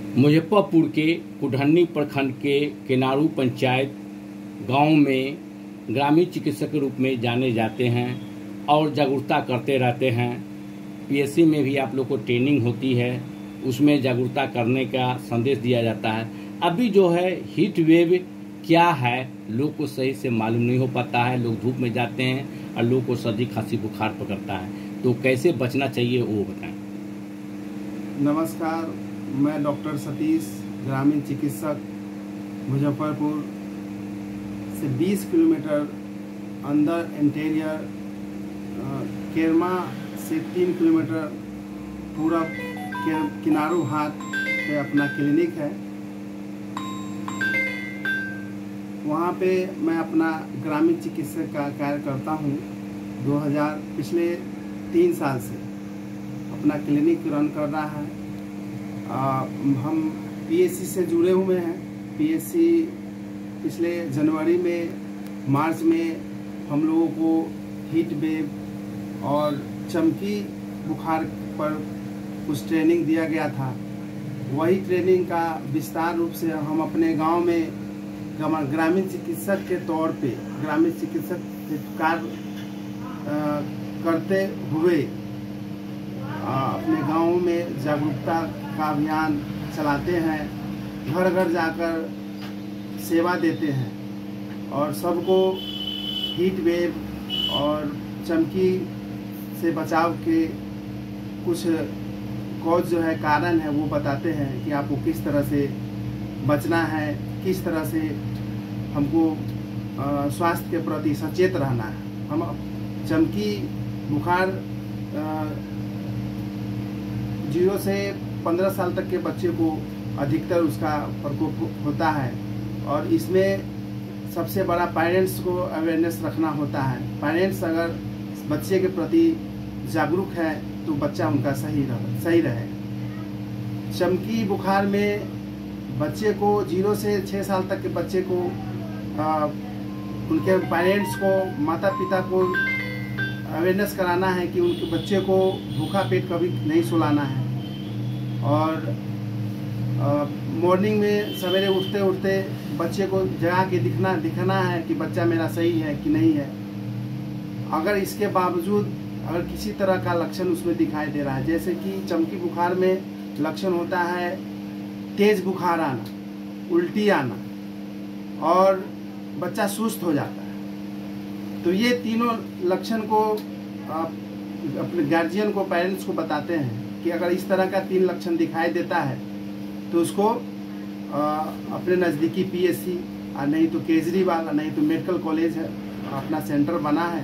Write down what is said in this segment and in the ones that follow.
मुजफ्फरपुर के कुढ़नी प्रखंड के किनारू पंचायत गांव में ग्रामीण चिकित्सक के रूप में जाने जाते हैं और जागरूकता करते रहते हैं। पीएससी में भी आप लोग को ट्रेनिंग होती है, उसमें जागरूकता करने का संदेश दिया जाता है। अभी जो है हीट वेव क्या है लोग को सही से मालूम नहीं हो पाता है। लोग धूप में जाते हैं और लोग को सर्दी खांसी बुखार पकड़ता है, तो कैसे बचना चाहिए वो बताएं। नमस्कार, मैं डॉक्टर सतीश, ग्रामीण चिकित्सक, मुजफ्फरपुर से 20 किलोमीटर अंदर इंटीरियर, केरमा से 3 किलोमीटर पूरब किनारू हाट पे अपना क्लिनिक है। वहाँ पे मैं अपना ग्रामीण चिकित्सक का कार्य करता हूँ। पिछले 3 साल से अपना क्लिनिक रन कर रहा है। हम पीएससी से जुड़े हुए हैं। पीएससी पिछले जनवरी में, मार्च में हम लोगों को हीट वेव और चमकी बुखार पर कुछ ट्रेनिंग दिया गया था। वही ट्रेनिंग का विस्तार रूप से हम अपने गांव में ग्रामीण चिकित्सक के तौर पे ग्रामीण चिकित्सक कार्य करते हुए अपने गाँव में जागरूकता का अभियान चलाते हैं। घर घर जाकर सेवा देते हैं और सबको हीट वेव और चमकी से बचाव के कुछ कॉज जो है, कारण है, वो बताते हैं कि आपको किस तरह से बचना है, किस तरह से हमको स्वास्थ्य के प्रति सचेत रहना है। हम चमकी बुखार 0 से 15 साल तक के बच्चे को अधिकतर उसका प्रकोप होता है और इसमें सबसे बड़ा पेरेंट्स को अवेयरनेस रखना होता है। पेरेंट्स अगर बच्चे के प्रति जागरूक है तो बच्चा उनका सही रहे। चमकी बुखार में बच्चे को 0 से 6 साल तक के बच्चे को उनके पेरेंट्स को, माता पिता को अवेयरनेस कराना है कि उनके बच्चे को भूखा पेट कभी नहीं सुलाना है। और मॉर्निंग में सवेरे उठते उठते बच्चे को जगा के दिखाना है कि बच्चा मेरा सही है कि नहीं है। अगर इसके बावजूद अगर किसी तरह का लक्षण उसमें दिखाई दे रहा है, जैसे कि चमकी बुखार में लक्षण होता है तेज बुखार आना, उल्टी आना और बच्चा सुस्त हो जाता है, तो ये तीनों लक्षण को आप अपने गार्जियन को, पेरेंट्स को बताते हैं कि अगर इस तरह का 3 लक्षण दिखाई देता है तो उसको अपने नज़दीकी पीएससी, नहीं तो केजरीवाल, नहीं तो मेडिकल कॉलेज है, अपना सेंटर बना है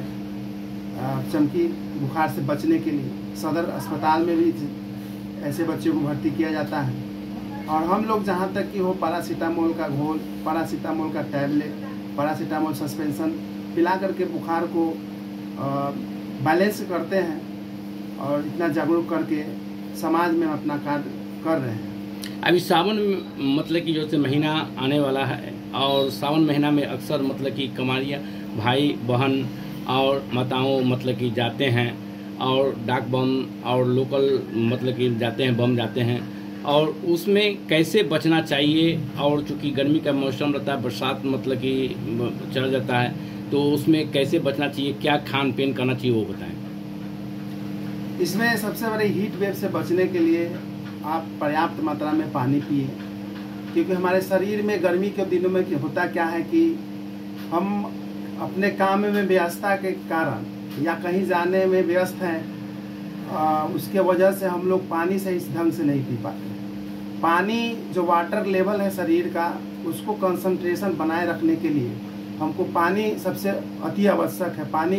चमकी बुखार से बचने के लिए। सदर अस्पताल में भी ऐसे बच्चों को भर्ती किया जाता है। और हम लोग जहाँ तक कि हो पैरासीटामोल का घोल, पैरासीटामोल का टैबलेट, पैरासीटामोल सस्पेंशन पिला करके बुखार को बैलेंस करते हैं और इतना जागरूक करके समाज में अपना कार्य कर रहे हैं। अभी सावन मतलब कि जैसे महीना आने वाला है और सावन महीना में अक्सर मतलब कि कमारिया भाई बहन और माताओं मतलब कि जाते हैं और डाक बम और लोकल मतलब कि जाते हैं, बम जाते हैं, और उसमें कैसे बचना चाहिए। और चूँकि गर्मी का मौसम रहता है, बरसात मतलब कि चल जाता है, तो उसमें कैसे बचना चाहिए, क्या खान पीन करना चाहिए वो बताएं। इसमें सबसे बड़ी हीट वेव से बचने के लिए आप पर्याप्त मात्रा में पानी पिए, क्योंकि हमारे शरीर में गर्मी के दिनों में होता क्या है कि हम अपने काम में व्यस्तता के कारण या कहीं जाने में व्यस्त हैं, उसके वजह से हम लोग पानी सही ढंग से नहीं पी पाते। पानी जो वाटर लेवल है शरीर का, उसको कंसंट्रेशन बनाए रखने के लिए हमको पानी सबसे अति आवश्यक है। पानी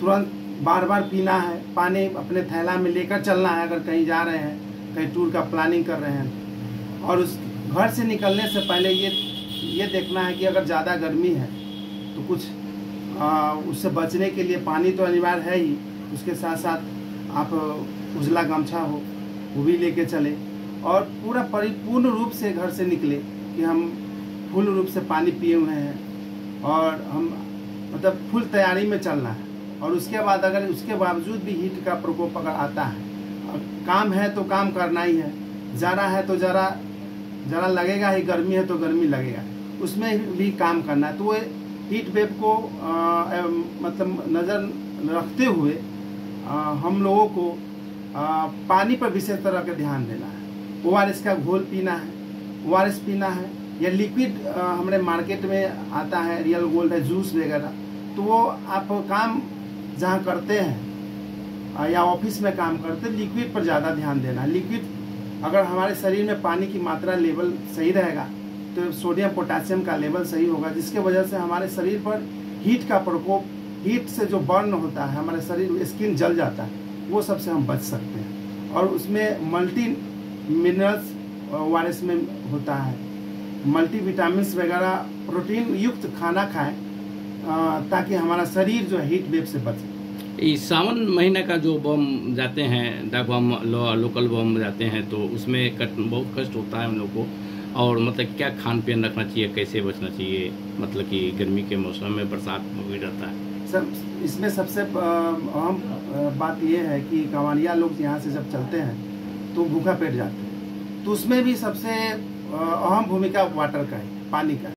तुरंत बार बार पीना है, पानी अपने थैला में लेकर चलना है अगर कहीं जा रहे हैं, कहीं टूर का प्लानिंग कर रहे हैं। और उस घर से निकलने से पहले ये देखना है कि अगर ज़्यादा गर्मी है तो कुछ उससे बचने के लिए पानी तो अनिवार्य है ही, उसके साथ साथ आप उजला गमछा हो वो भी लेके चले और पूरा परिपूर्ण रूप से घर से निकले कि हम फुल रूप से पानी पिए हुए हैं और हम मतलब फुल तैयारी में चलना है। और उसके बाद अगर उसके बावजूद भी हीट का प्रकोप अगर आता है, काम है तो काम करना ही है, ज़रा है तो ज़रा ज़रा लगेगा ही, गर्मी है तो गर्मी लगेगा, उसमें भी काम करना है। तो वो हीट वेव को मतलब नज़र रखते हुए हम लोगों को पानी पर विशेष तरह का ध्यान देना है। ORS का घोल पीना है, ORS पीना है, या लिक्विड हमारे मार्केट में आता है, रियल गोल्ड है, जूस वगैरह। तो वो आप काम जहाँ करते हैं या ऑफिस में काम करते हैं, लिक्विड पर ज़्यादा ध्यान देना है। लिक्विड अगर हमारे शरीर में पानी की मात्रा लेवल सही रहेगा तो सोडियम पोटासियम का लेवल सही होगा, जिसके वजह से हमारे शरीर पर हीट का प्रकोप, हीट से जो बर्न होता है, हमारे शरीर स्किन जल जाता है, वो सबसे हम बच सकते हैं। और उसमें मल्टी मिनरल्स ORS में होता है, मल्टी विटामिन्स वगैरह, प्रोटीन युक्त खाना खाएं ताकि हमारा शरीर जो है हीट वेव से बचे। इस सावन महीने का जो बम जाते हैं, डाक बम, लोकल बम जाते हैं, तो उसमें बहुत कष्ट होता है हम लोग को। और मतलब क्या खान पीन रखना चाहिए, कैसे बचना चाहिए, मतलब कि गर्मी के मौसम में, बरसात में भी रहता है। सर इसमें सबसे अहम बात यह है कि कांवड़िया लोग यहाँ से जब चलते हैं तो भूखा पेट जाते हैं, तो उसमें भी सबसे अहम भूमिका वाटर का है, पानी का है।